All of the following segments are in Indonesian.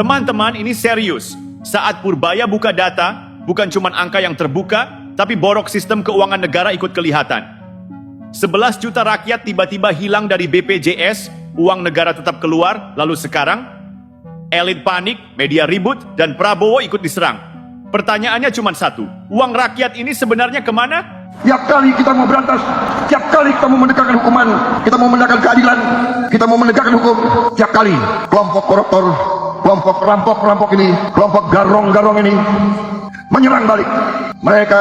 Teman-teman, ini serius. Saat Purbaya buka data, bukan cuma angka yang terbuka, tapi borok sistem keuangan negara ikut kelihatan. 11 juta rakyat tiba-tiba hilang dari BPJS, uang negara tetap keluar, lalu sekarang elit panik, media ribut, dan Prabowo ikut diserang. Pertanyaannya cuma satu, uang rakyat ini sebenarnya kemana? Tiap kali kita mau berantas, tiap kali kita mau menegakkan hukuman, kita mau menegakkan keadilan, kita mau menegakkan hukum, tiap kali kelompok koruptor, kelompok rampok-rampok ini, kelompok garong-garong ini menyerang balik. Mereka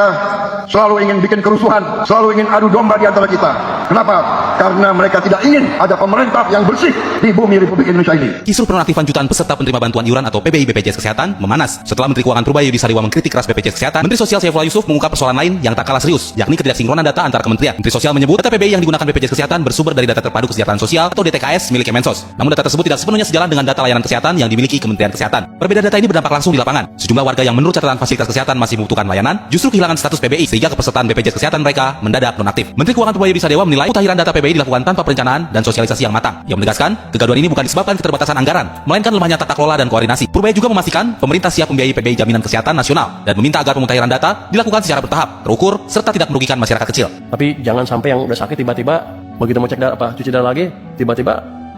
selalu ingin bikin kerusuhan, selalu ingin adu domba di antara kita. Kenapa? Karena mereka tidak ingin ada pemerintah yang bersih di bumi Republik Indonesia ini. Kisruh penonaktifan jutaan peserta penerima bantuan iuran atau PBI BPJS Kesehatan memanas setelah Menteri Keuangan Purbaya Yudi Sariwa mengkritik keras BPJS Kesehatan. Menteri Sosial Saifullah Yusuf mengungkap persoalan lain yang tak kalah serius, yakni ketidaksinkronan data antar kementerian. Menteri Sosial menyebut data PBI yang digunakan BPJS Kesehatan bersumber dari data terpadu kesejahteraan sosial atau DTKS milik Kemensos. Namun data tersebut tidak sepenuhnya sejalan dengan data layanan kesehatan yang dimiliki Kementerian Kesehatan. Perbedaan data ini berdampak langsung di lapangan. Sejumlah warga yang menurut catatan fasilitas kesehatan masih membutuhkan layanan, justru kehilangan status PBI sehingga kepesertaan BPJS Kesehatan mereka mendadak nonaktif. Menteri Keuangan Purbaya Yudi Sariwa menilai mutahiran data PBI dilakukan tanpa perencanaan dan sosialisasi yang matang. Ia menegaskan, kegaduhan ini bukan disebabkan keterbatasan anggaran, melainkan lemahnya tata kelola dan koordinasi. Purbaya juga memastikan pemerintah siap membiayai PBI Jaminan Kesehatan Nasional dan meminta agar pemutahiran data dilakukan secara bertahap, terukur, serta tidak merugikan masyarakat kecil. Tapi jangan sampai yang udah sakit tiba-tiba begitu mau cek darah cuci darah lagi tiba-tiba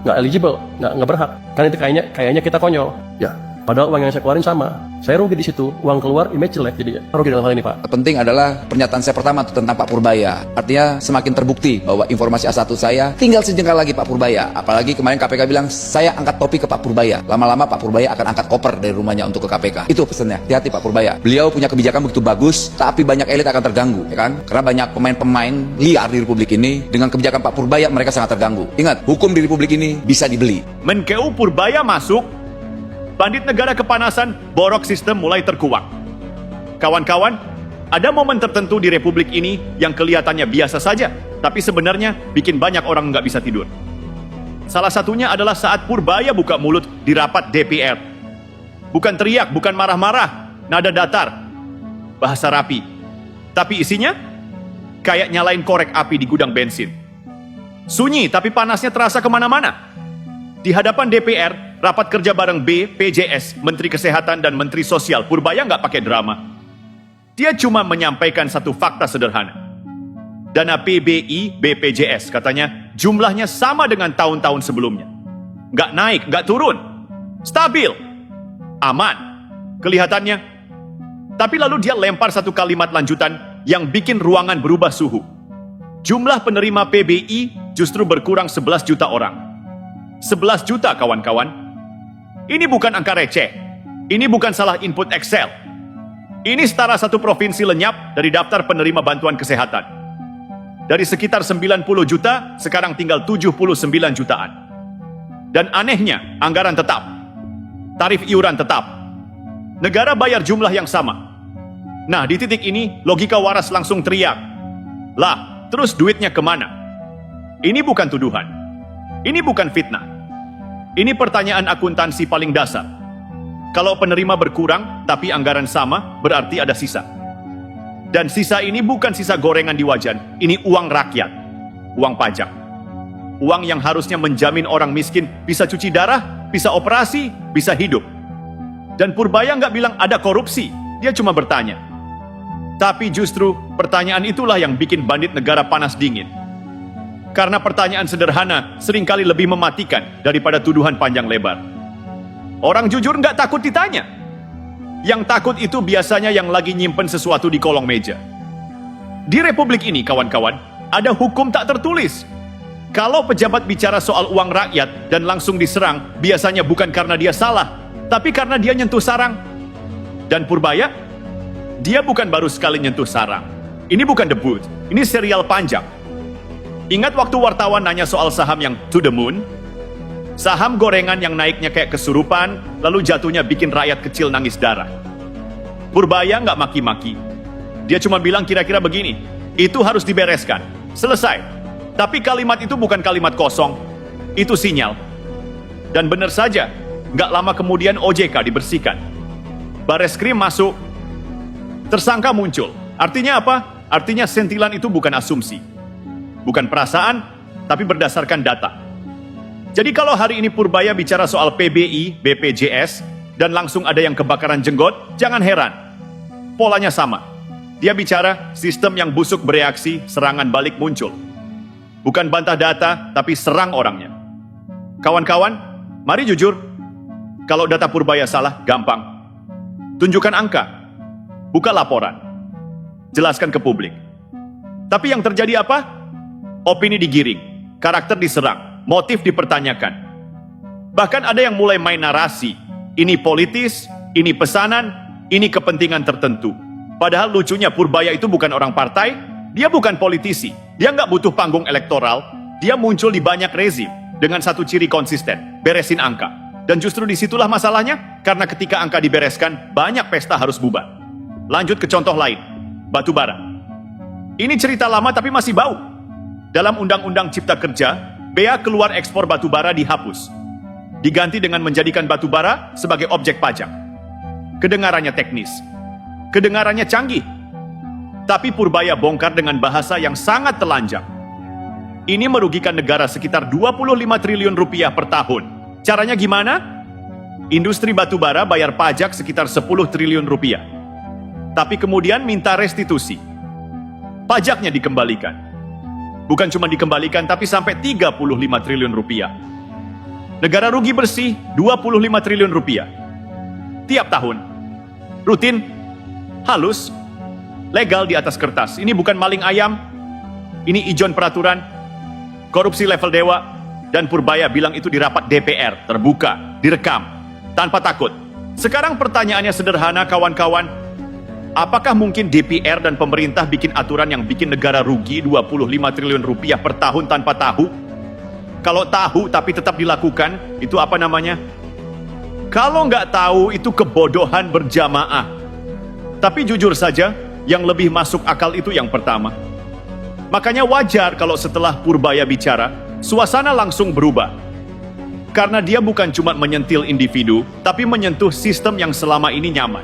nggak eligible, nggak berhak. Kan itu kayaknya kita konyol. Ya, padahal uang yang saya keluarin sama. Saya rugi di situ, uang keluar image jelek jadi rugi dalam hal ini, Pak. Penting adalah pernyataan saya pertama tentang Pak Purbaya. Artinya semakin terbukti bahwa informasi A1 saya tinggal sejengkal lagi Pak Purbaya. Apalagi kemarin KPK bilang saya angkat topi ke Pak Purbaya. Lama-lama Pak Purbaya akan angkat koper dari rumahnya untuk ke KPK. Itu pesannya. Hati-hati Pak Purbaya. Beliau punya kebijakan begitu bagus, tapi banyak elit akan terganggu, ya kan? Karena banyak pemain-pemain liar di Republik ini. Dengan kebijakan Pak Purbaya mereka sangat terganggu. Ingat, hukum di Republik ini bisa dibeli. Menkeu Purbaya masuk, bandit negara kepanasan, borok sistem mulai terkuak. Kawan-kawan, ada momen tertentu di Republik ini yang kelihatannya biasa saja, tapi sebenarnya bikin banyak orang nggak bisa tidur. Salah satunya adalah saat Purbaya buka mulut di rapat DPR. Bukan teriak, bukan marah-marah, nada datar, bahasa rapi. Tapi isinya, kayak nyalain korek api di gudang bensin. Sunyi, tapi panasnya terasa kemana-mana. Di hadapan DPR, rapat kerja bareng BPJS, Menteri Kesehatan dan Menteri Sosial, Purbaya nggak pakai drama. Dia cuma menyampaikan satu fakta sederhana. Dana PBI BPJS katanya jumlahnya sama dengan tahun-tahun sebelumnya. Nggak naik, nggak turun. Stabil. Aman. Kelihatannya. Tapi lalu dia lempar satu kalimat lanjutan yang bikin ruangan berubah suhu. Jumlah penerima PBI justru berkurang 11 juta orang. 11 juta kawan-kawan. Ini bukan angka receh. Ini bukan salah input Excel. Ini setara satu provinsi lenyap dari daftar penerima bantuan kesehatan. Dari sekitar 90 juta, sekarang tinggal 79 jutaan. Dan anehnya, anggaran tetap. Tarif iuran tetap. Negara bayar jumlah yang sama. Nah, di titik ini, logika waras langsung teriak. Lah, terus duitnya kemana? Ini bukan tuduhan. Ini bukan fitnah. Ini pertanyaan akuntansi paling dasar. Kalau penerima berkurang, tapi anggaran sama, berarti ada sisa. Dan sisa ini bukan sisa gorengan di wajan, ini uang rakyat, uang pajak. Uang yang harusnya menjamin orang miskin bisa cuci darah, bisa operasi, bisa hidup. Dan Purbaya nggak bilang ada korupsi, dia cuma bertanya. Tapi justru pertanyaan itulah yang bikin bandit negara panas dingin. Karena pertanyaan sederhana seringkali lebih mematikan daripada tuduhan panjang lebar. Orang jujur nggak takut ditanya. Yang takut itu biasanya yang lagi nyimpen sesuatu di kolong meja. Di Republik ini, kawan-kawan, ada hukum tak tertulis. Kalau pejabat bicara soal uang rakyat dan langsung diserang, biasanya bukan karena dia salah, tapi karena dia nyentuh sarang. Dan Purbaya, dia bukan baru sekali nyentuh sarang. Ini bukan debut, ini serial panjang. Ingat waktu wartawan nanya soal saham yang to the moon? Saham gorengan yang naiknya kayak kesurupan, lalu jatuhnya bikin rakyat kecil nangis darah. Purbaya nggak maki-maki. Dia cuma bilang kira-kira begini, itu harus dibereskan. Selesai. Tapi kalimat itu bukan kalimat kosong. Itu sinyal. Dan benar saja, nggak lama kemudian OJK dibersihkan. Bareskrim masuk. Tersangka muncul. Artinya apa? Artinya sentilan itu bukan asumsi. Bukan perasaan, tapi berdasarkan data. Jadi kalau hari ini Purbaya bicara soal PBI, BPJS, dan langsung ada yang kebakaran jenggot, jangan heran. Polanya sama. Dia bicara, sistem yang busuk bereaksi, serangan balik muncul. Bukan bantah data, tapi serang orangnya. Kawan-kawan, mari jujur. Kalau data Purbaya salah, gampang. Tunjukkan angka. Buka laporan. Jelaskan ke publik. Tapi yang terjadi apa? Opini digiring, karakter diserang, motif dipertanyakan. Bahkan ada yang mulai main narasi. Ini politis, ini pesanan, ini kepentingan tertentu. Padahal lucunya Purbaya itu bukan orang partai, dia bukan politisi, dia nggak butuh panggung elektoral, dia muncul di banyak rezim dengan satu ciri konsisten, beresin angka. Dan justru disitulah masalahnya, karena ketika angka dibereskan, banyak pesta harus bubar. Lanjut ke contoh lain, batu bara. Ini cerita lama tapi masih bau. Dalam Undang-Undang Cipta Kerja, bea keluar ekspor batu bara dihapus. Diganti dengan menjadikan batu bara sebagai objek pajak. Kedengarannya teknis, kedengarannya canggih. Tapi Purbaya bongkar dengan bahasa yang sangat telanjang. Ini merugikan negara sekitar 25 triliun rupiah per tahun. Caranya gimana? Industri batu bara bayar pajak sekitar 10 triliun rupiah. Tapi kemudian minta restitusi. Pajaknya dikembalikan. Bukan cuma dikembalikan, tapi sampai 35 triliun rupiah. Negara rugi bersih 25 triliun rupiah. Tiap tahun. Rutin, halus, legal di atas kertas. Ini bukan maling ayam, ini ijon peraturan, korupsi level dewa, dan Purbaya bilang itu di rapat DPR, terbuka, direkam, tanpa takut. Sekarang pertanyaannya sederhana kawan-kawan, apakah mungkin DPR dan pemerintah bikin aturan yang bikin negara rugi 25 triliun rupiah per tahun tanpa tahu? Kalau tahu tapi tetap dilakukan, itu apa namanya? Kalau nggak tahu, itu kebodohan berjamaah. Tapi jujur saja, yang lebih masuk akal itu yang pertama. Makanya wajar kalau setelah Purbaya bicara, suasana langsung berubah. Karena dia bukan cuma menyentil individu, tapi menyentuh sistem yang selama ini nyaman.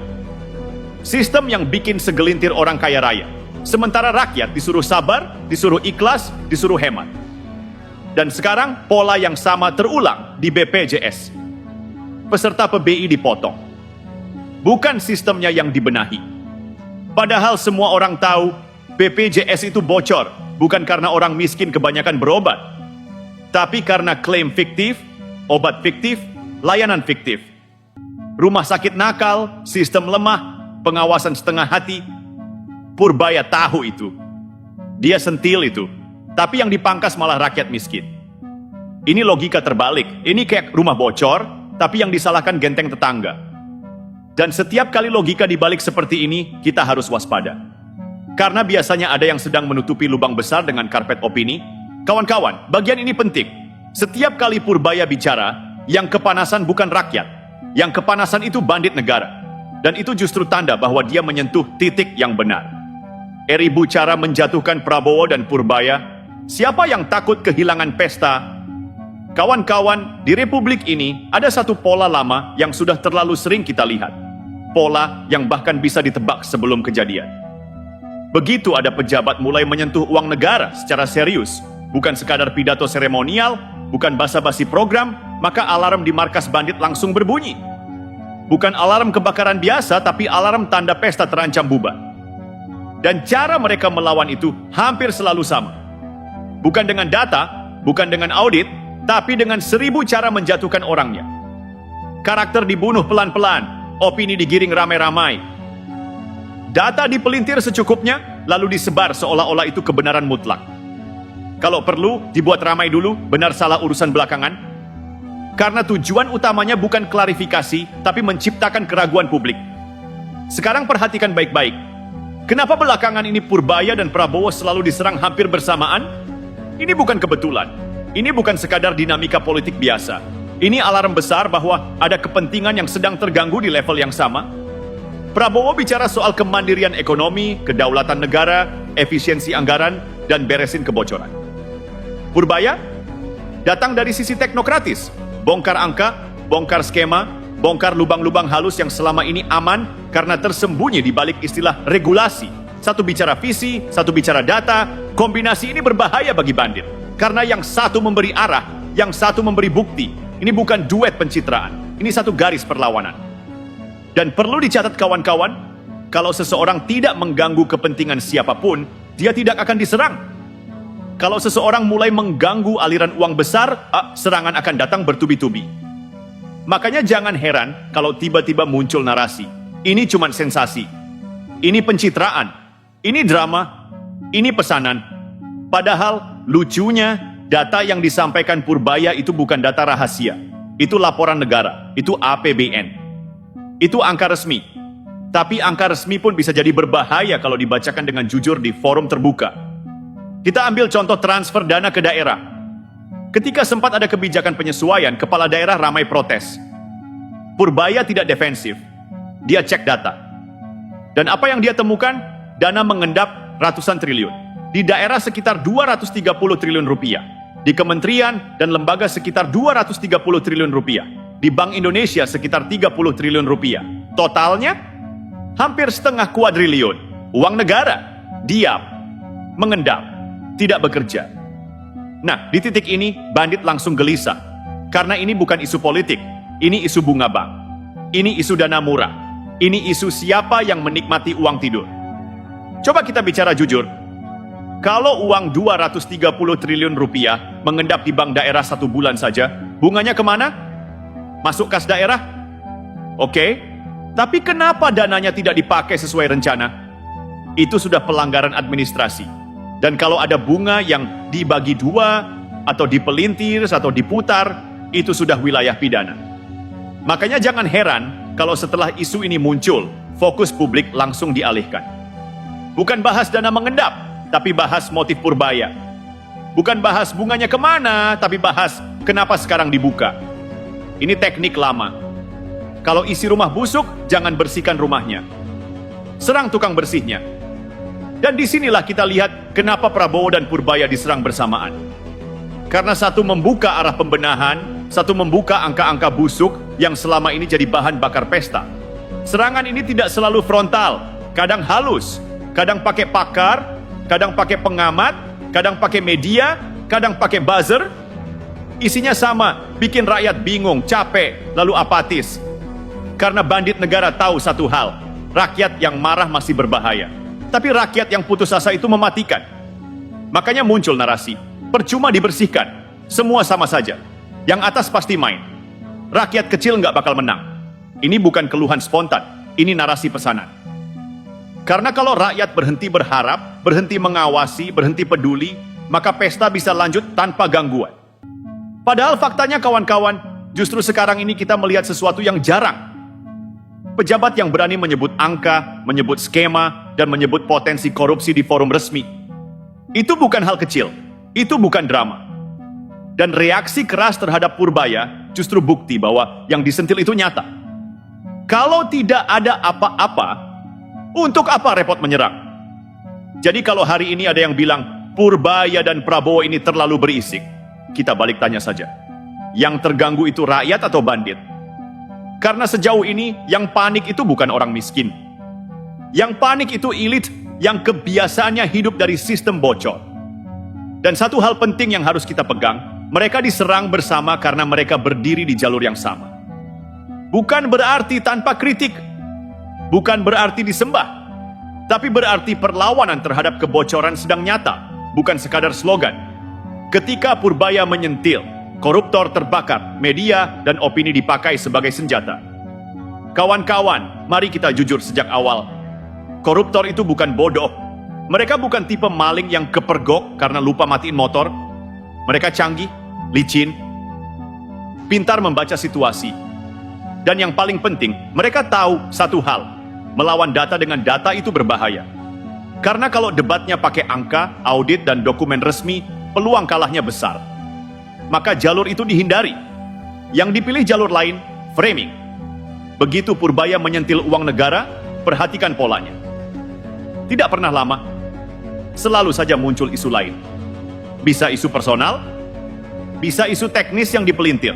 Sistem yang bikin segelintir orang kaya raya. Sementara rakyat disuruh sabar, disuruh ikhlas, disuruh hemat. Dan sekarang pola yang sama terulang di BPJS. Peserta PBI dipotong. Bukan sistemnya yang dibenahi. Padahal semua orang tahu BPJS itu bocor, bukan karena orang miskin kebanyakan berobat, tapi karena klaim fiktif, obat fiktif, layanan fiktif. Rumah sakit nakal, sistem lemah, pengawasan setengah hati. Purbaya tahu itu. Dia sentil itu. Tapi yang dipangkas malah rakyat miskin. Ini logika terbalik. Ini kayak rumah bocor, tapi yang disalahkan genteng tetangga. Dan setiap kali logika dibalik seperti ini, kita harus waspada. Karena biasanya ada yang sedang menutupi lubang besar dengan karpet opini. Kawan-kawan, bagian ini penting. Setiap kali Purbaya bicara, yang kepanasan bukan rakyat. Yang kepanasan itu bandit negara. Dan itu justru tanda bahwa dia menyentuh titik yang benar. Eribu cara menjatuhkan Prabowo dan Purbaya. Siapa yang takut kehilangan pesta? Kawan-kawan, di Republik ini ada satu pola lama yang sudah terlalu sering kita lihat. Pola yang bahkan bisa ditebak sebelum kejadian. Begitu ada pejabat mulai menyentuh uang negara secara serius, bukan sekadar pidato seremonial, bukan basa-basi program, maka alarm di markas bandit langsung berbunyi. Bukan alarm kebakaran biasa, tapi alarm tanda pesta terancam bubar. Dan cara mereka melawan itu hampir selalu sama. Bukan dengan data, bukan dengan audit, tapi dengan 1000 cara menjatuhkan orangnya. Karakter dibunuh pelan-pelan, opini digiring ramai-ramai. Data dipelintir secukupnya, lalu disebar seolah-olah itu kebenaran mutlak. Kalau perlu, dibuat ramai dulu, benar salah urusan belakangan. Karena tujuan utamanya bukan klarifikasi, tapi menciptakan keraguan publik. Sekarang perhatikan baik-baik. Kenapa belakangan ini Purbaya dan Prabowo selalu diserang hampir bersamaan? Ini bukan kebetulan. Ini bukan sekadar dinamika politik biasa. Ini alarm besar bahwa ada kepentingan yang sedang terganggu di level yang sama. Prabowo bicara soal kemandirian ekonomi, kedaulatan negara, efisiensi anggaran, dan beresin kebocoran. Purbaya datang dari sisi teknokratis. Bongkar angka, bongkar skema, bongkar lubang-lubang halus yang selama ini aman karena tersembunyi di balik istilah regulasi. Satu bicara visi, satu bicara data. Kombinasi ini berbahaya bagi bandit. Karena yang satu memberi arah, yang satu memberi bukti. Ini bukan duet pencitraan. Ini satu garis perlawanan. Dan perlu dicatat kawan-kawan, kalau seseorang tidak mengganggu kepentingan siapapun, dia tidak akan diserang. Kalau seseorang mulai mengganggu aliran uang besar, serangan akan datang bertubi-tubi. Makanya jangan heran kalau tiba-tiba muncul narasi. Ini cuma sensasi. Ini pencitraan. Ini drama. Ini pesanan. Padahal lucunya, data yang disampaikan Purbaya itu bukan data rahasia. Itu laporan negara. Itu APBN. Itu angka resmi. Tapi angka resmi pun bisa jadi berbahaya kalau dibacakan dengan jujur di forum terbuka. Kita ambil contoh transfer dana ke daerah. Ketika sempat ada kebijakan penyesuaian, kepala daerah ramai protes. Purbaya tidak defensif. Dia cek data. Dan apa yang dia temukan? Dana mengendap ratusan triliun. Di daerah sekitar 230 triliun rupiah. Di kementerian dan lembaga sekitar 230 triliun rupiah. Di Bank Indonesia sekitar 30 triliun rupiah. Totalnya hampir setengah kuadriliun. Uang negara diam, mengendap, tidak bekerja. Nah, di titik ini bandit langsung gelisah. Karena ini bukan isu politik, ini isu bunga bank. Ini isu dana murah. Ini isu siapa yang menikmati uang tidur. Coba kita bicara jujur. Kalau uang 230 triliun rupiah mengendap di bank daerah 1 bulan saja, bunganya kemana? Masuk kas daerah? Oke. Tapi kenapa dananya tidak dipakai sesuai rencana? Itu sudah pelanggaran administrasi. Dan kalau ada bunga yang dibagi dua, atau dipelintir, atau diputar, itu sudah wilayah pidana. Makanya jangan heran kalau setelah isu ini muncul, fokus publik langsung dialihkan. Bukan bahas dana mengendap, tapi bahas motif Purbaya. Bukan bahas bunganya kemana, tapi bahas kenapa sekarang dibuka. Ini teknik lama. Kalau isi rumah busuk, jangan bersihkan rumahnya. Serang tukang bersihnya. Dan disinilah kita lihat kenapa Prabowo dan Purbaya diserang bersamaan. Karena satu membuka arah pembenahan, satu membuka angka-angka busuk yang selama ini jadi bahan bakar pesta. Serangan ini tidak selalu frontal, kadang halus, kadang pakai pakar, kadang pakai pengamat, kadang pakai media, kadang pakai buzzer. Isinya sama, bikin rakyat bingung, capek, lalu apatis. Karena bandit negara tahu satu hal, rakyat yang marah masih berbahaya. Tapi rakyat yang putus asa itu mematikan. Makanya muncul narasi, percuma dibersihkan, semua sama saja. Yang atas pasti main. Rakyat kecil nggak bakal menang. Ini bukan keluhan spontan, ini narasi pesanan. Karena kalau rakyat berhenti berharap, berhenti mengawasi, berhenti peduli, maka pesta bisa lanjut tanpa gangguan. Padahal faktanya kawan-kawan, justru sekarang ini kita melihat sesuatu yang jarang. Pejabat yang berani menyebut angka, menyebut skema, dan menyebut potensi korupsi di forum resmi. Itu bukan hal kecil, itu bukan drama. Dan reaksi keras terhadap Purbaya justru bukti bahwa yang disentil itu nyata. Kalau tidak ada apa-apa, untuk apa repot menyerang? Jadi kalau hari ini ada yang bilang, Purbaya dan Prabowo ini terlalu berisik, kita balik tanya saja. Yang terganggu itu rakyat atau bandit? Karena sejauh ini yang panik itu bukan orang miskin. Yang panik itu elit yang kebiasaannya hidup dari sistem bocor. Dan satu hal penting yang harus kita pegang, mereka diserang bersama karena mereka berdiri di jalur yang sama. Bukan berarti tanpa kritik, bukan berarti disembah, tapi berarti perlawanan terhadap kebocoran sedang nyata, bukan sekadar slogan. Ketika Purbaya menyentil, koruptor terbakar, media dan opini dipakai sebagai senjata. Kawan-kawan, mari kita jujur sejak awal. Koruptor itu bukan bodoh. Mereka bukan tipe maling yang kepergok karena lupa matiin motor. Mereka canggih, licin, pintar membaca situasi. Dan yang paling penting, mereka tahu satu hal, melawan data dengan data itu berbahaya. Karena kalau debatnya pakai angka, audit, dan dokumen resmi, peluang kalahnya besar. Maka jalur itu dihindari. Yang dipilih jalur lain, framing. Begitu Purbaya menyentil uang negara, perhatikan polanya. Tidak pernah lama, selalu saja muncul isu lain. Bisa isu personal, bisa isu teknis yang dipelintir.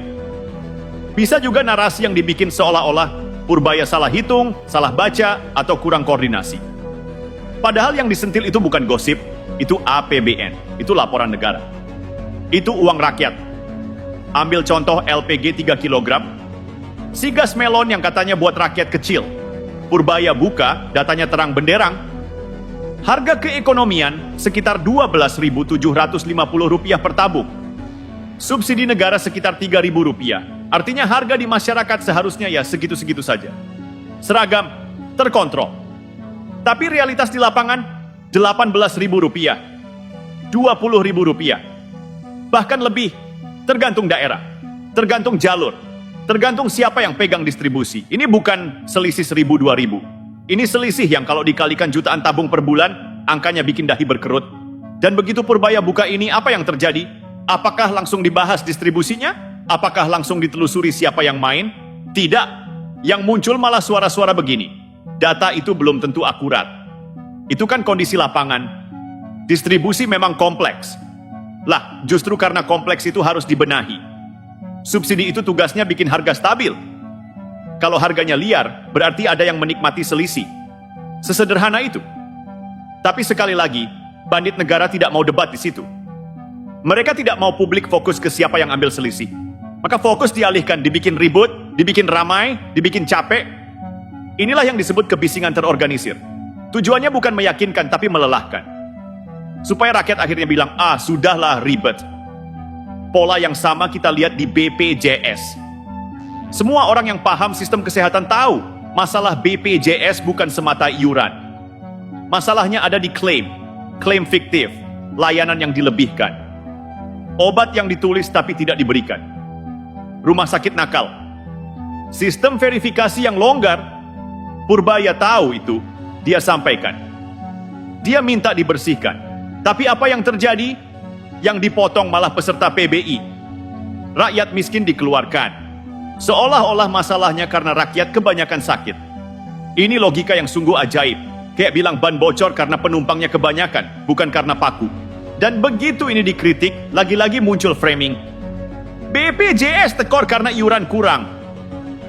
Bisa juga narasi yang dibikin seolah-olah Purbaya salah hitung, salah baca, atau kurang koordinasi. Padahal yang disentil itu bukan gosip, itu APBN, itu laporan negara. Itu uang rakyat. Ambil contoh LPG 3 kg. Si gas melon yang katanya buat rakyat kecil. Purbaya buka, datanya terang benderang. Harga keekonomian sekitar Rp12.750 per tabung. Subsidi negara sekitar Rp3.000. Artinya harga di masyarakat seharusnya ya segitu-segitu saja. Seragam, terkontrol. Tapi realitas di lapangan Rp18.000, Rp20.000. Bahkan lebih, tergantung daerah, tergantung jalur, tergantung siapa yang pegang distribusi. Ini bukan selisih 1.000-2.000. Ini selisih yang kalau dikalikan jutaan tabung per bulan, angkanya bikin dahi berkerut. Dan begitu Purbaya buka ini, apa yang terjadi? Apakah langsung dibahas distribusinya? Apakah langsung ditelusuri siapa yang main? Tidak. Yang muncul malah suara-suara begini. Data itu belum tentu akurat. Itu kan kondisi lapangan. Distribusi memang kompleks. Lah, justru karena kompleks itu harus dibenahi. Subsidi itu tugasnya bikin harga stabil. Kalau harganya liar, berarti ada yang menikmati selisih. Sesederhana itu. Tapi sekali lagi, bandit negara tidak mau debat di situ. Mereka tidak mau publik fokus ke siapa yang ambil selisih. Maka fokus dialihkan, dibikin ribut, dibikin ramai, dibikin capek. Inilah yang disebut kebisingan terorganisir. Tujuannya bukan meyakinkan, tapi melelahkan. Supaya rakyat akhirnya bilang, sudahlah ribet. Pola yang sama kita lihat di BPJS. Semua orang yang paham sistem kesehatan tahu, masalah BPJS bukan semata iuran. Masalahnya ada di klaim fiktif, layanan yang dilebihkan. Obat yang ditulis tapi tidak diberikan. Rumah sakit nakal. Sistem verifikasi yang longgar. Purbaya tahu itu, dia sampaikan. Dia minta dibersihkan. Tapi apa yang terjadi? Yang dipotong malah peserta PBI. Rakyat miskin dikeluarkan. Seolah-olah masalahnya karena rakyat kebanyakan sakit. Ini logika yang sungguh ajaib. Kayak bilang ban bocor karena penumpangnya kebanyakan, bukan karena paku. Dan begitu ini dikritik, lagi-lagi muncul framing. BPJS tekor karena iuran kurang.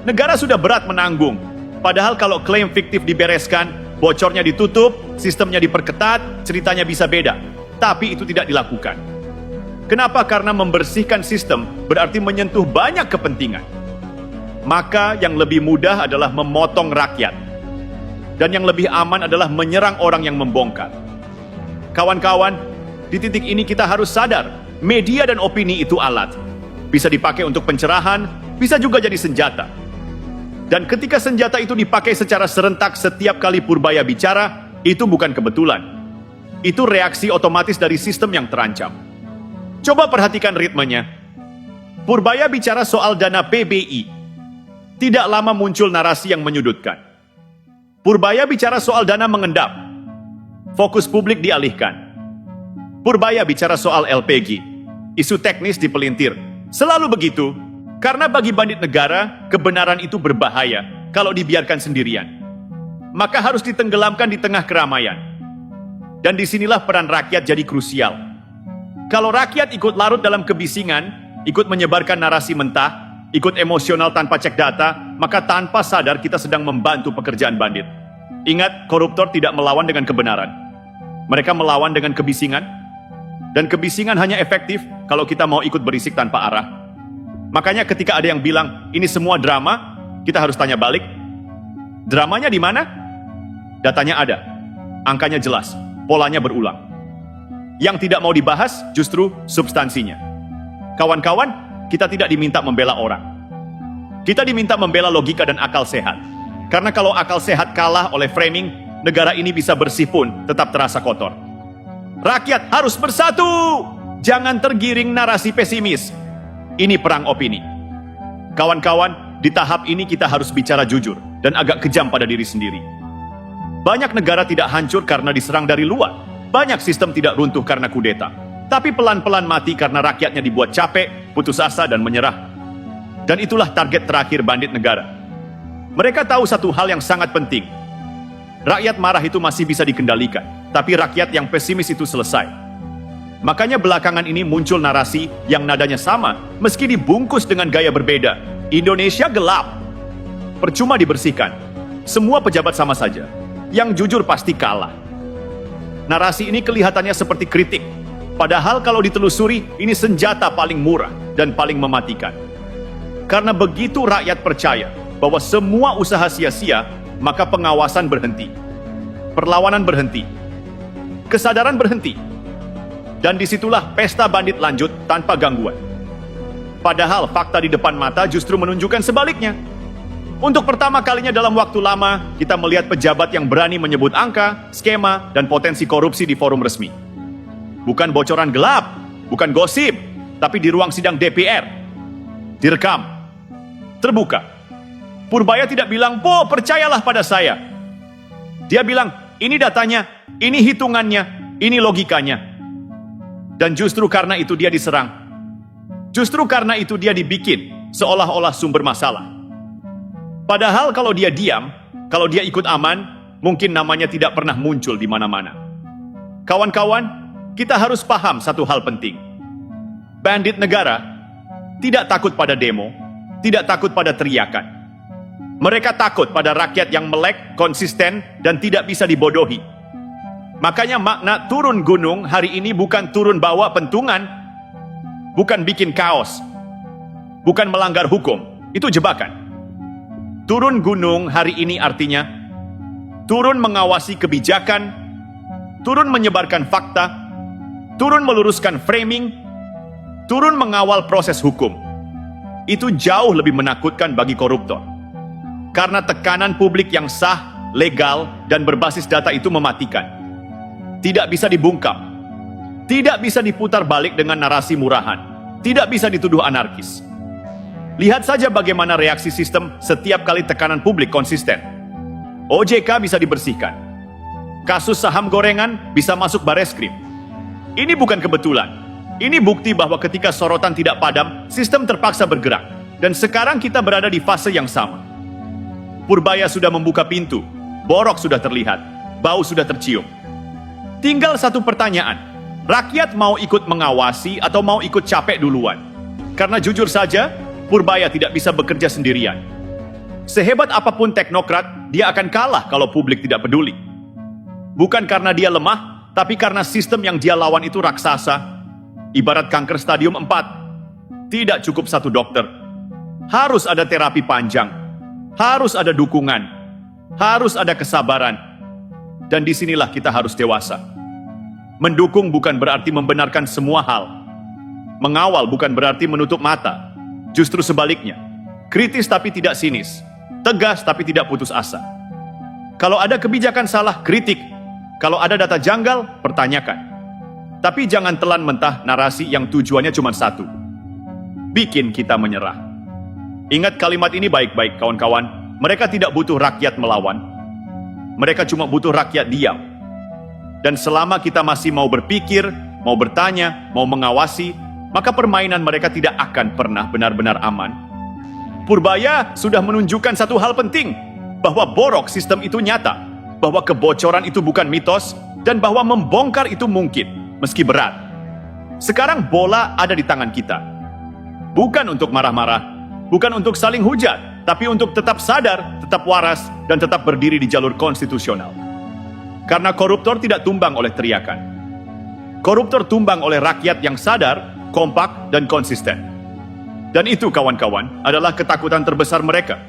Negara sudah berat menanggung. Padahal kalau klaim fiktif dibereskan, bocornya ditutup, sistemnya diperketat, ceritanya bisa beda. Tapi itu tidak dilakukan. Kenapa? Karena membersihkan sistem berarti menyentuh banyak kepentingan. Maka yang lebih mudah adalah memotong rakyat. Dan yang lebih aman adalah menyerang orang yang membongkar. Kawan-kawan, di titik ini kita harus sadar, media dan opini itu alat. Bisa dipakai untuk pencerahan, bisa juga jadi senjata. Dan ketika senjata itu dipakai secara serentak setiap kali Purbaya bicara, itu bukan kebetulan. Itu reaksi otomatis dari sistem yang terancam. Coba perhatikan ritmenya. Purbaya bicara soal dana PBI. Tidak lama muncul narasi yang menyudutkan. Purbaya bicara soal dana mengendap. Fokus publik dialihkan. Purbaya bicara soal LPG. Isu teknis dipelintir. Selalu begitu, karena bagi bandit negara, kebenaran itu berbahaya kalau dibiarkan sendirian. Maka harus ditenggelamkan di tengah keramaian. Dan disinilah peran rakyat jadi krusial. Kalau rakyat ikut larut dalam kebisingan, ikut menyebarkan narasi mentah, ikut emosional tanpa cek data, maka tanpa sadar kita sedang membantu pekerjaan bandit. Ingat, koruptor tidak melawan dengan kebenaran. Mereka melawan dengan kebisingan, dan kebisingan hanya efektif kalau kita mau ikut berisik tanpa arah. Makanya ketika ada yang bilang, ini semua drama, kita harus tanya balik. Dramanya di mana? Datanya ada, angkanya jelas, polanya berulang. Yang tidak mau dibahas justru substansinya. Kawan-kawan, kita tidak diminta membela orang. Kita diminta membela logika dan akal sehat. Karena kalau akal sehat kalah oleh framing, negara ini bisa bersih pun tetap terasa kotor. Rakyat harus bersatu! Jangan tergiring narasi pesimis. Ini perang opini. Kawan-kawan, di tahap ini kita harus bicara jujur dan agak kejam pada diri sendiri. Banyak negara tidak hancur karena diserang dari luar. Banyak sistem tidak runtuh karena kudeta. Tapi pelan-pelan mati karena rakyatnya dibuat capek, putus asa, dan menyerah. Dan itulah target terakhir bandit negara. Mereka tahu satu hal yang sangat penting. Rakyat marah itu masih bisa dikendalikan, tapi rakyat yang pesimis itu selesai. Makanya belakangan ini muncul narasi yang nadanya sama, meski dibungkus dengan gaya berbeda. Indonesia gelap. Percuma dibersihkan. Semua pejabat sama saja. Yang jujur pasti kalah. Narasi ini kelihatannya seperti kritik. Padahal kalau ditelusuri, ini senjata paling murah dan paling mematikan. Karena begitu rakyat percaya bahwa semua usaha sia-sia, maka pengawasan berhenti. Perlawanan berhenti. Kesadaran berhenti. Dan disitulah pesta bandit lanjut tanpa gangguan. Padahal fakta di depan mata justru menunjukkan sebaliknya. Untuk pertama kalinya dalam waktu lama, kita melihat pejabat yang berani menyebut angka, skema, dan potensi korupsi di forum resmi. Bukan bocoran gelap, bukan gosip, tapi di ruang sidang DPR. Direkam. Terbuka. Purbaya tidak bilang, "Po, percayalah pada saya." Dia bilang, "Ini datanya, ini hitungannya, ini logikanya." Dan justru karena itu dia diserang. Justru karena itu dia dibikin seolah-olah sumber masalah. Padahal kalau dia diam, kalau dia ikut aman, mungkin namanya tidak pernah muncul di mana-mana. Kawan-kawan, kita harus paham satu hal penting. Bandit negara tidak takut pada demo, tidak takut pada teriakan. Mereka takut pada rakyat yang melek, konsisten, dan tidak bisa dibodohi. Makanya makna turun gunung hari ini bukan turun bawa pentungan, bukan bikin kaos, bukan melanggar hukum, itu jebakan. Turun gunung hari ini artinya turun mengawasi kebijakan, turun menyebarkan fakta, turun meluruskan framing, turun mengawal proses hukum. Itu jauh lebih menakutkan bagi koruptor. Karena tekanan publik yang sah, legal, dan berbasis data itu mematikan. Tidak bisa dibungkam. Tidak bisa diputar balik dengan narasi murahan. Tidak bisa dituduh anarkis. Lihat saja bagaimana reaksi sistem setiap kali tekanan publik konsisten. OJK bisa dibersihkan. Kasus saham gorengan bisa masuk Bareskrim. Ini bukan kebetulan. Ini bukti bahwa ketika sorotan tidak padam, sistem terpaksa bergerak. Dan sekarang kita berada di fase yang sama. Purbaya sudah membuka pintu. Borok sudah terlihat. Bau sudah tercium. Tinggal satu pertanyaan. Rakyat mau ikut mengawasi atau mau ikut capek duluan? Karena jujur saja, Purbaya tidak bisa bekerja sendirian. Sehebat apapun teknokrat, dia akan kalah kalau publik tidak peduli. Bukan karena dia lemah, tapi karena sistem yang dia lawan itu raksasa. Ibarat kanker stadium 4. Tidak cukup satu dokter. Harus ada terapi panjang. Harus ada dukungan. Harus ada kesabaran. Dan disinilah kita harus dewasa. Mendukung bukan berarti membenarkan semua hal. Mengawal bukan berarti menutup mata. Justru sebaliknya, kritis tapi tidak sinis, tegas tapi tidak putus asa. Kalau ada kebijakan salah, kritik. Kalau ada data janggal, pertanyakan. Tapi jangan telan mentah narasi yang tujuannya cuma satu. Bikin kita menyerah. Ingat kalimat ini baik-baik, kawan-kawan. Mereka tidak butuh rakyat melawan. Mereka cuma butuh rakyat diam. Dan selama kita masih mau berpikir, mau bertanya, mau mengawasi, maka permainan mereka tidak akan pernah benar-benar aman. Purbaya sudah menunjukkan satu hal penting, bahwa borok sistem itu nyata, bahwa kebocoran itu bukan mitos, dan bahwa membongkar itu mungkin, meski berat. Sekarang bola ada di tangan kita. Bukan untuk marah-marah, bukan untuk saling hujat, tapi untuk tetap sadar, tetap waras, dan tetap berdiri di jalur konstitusional. Karena koruptor tidak tumbang oleh teriakan. Koruptor tumbang oleh rakyat yang sadar, kompak, dan konsisten. Dan itu, kawan-kawan, adalah ketakutan terbesar mereka.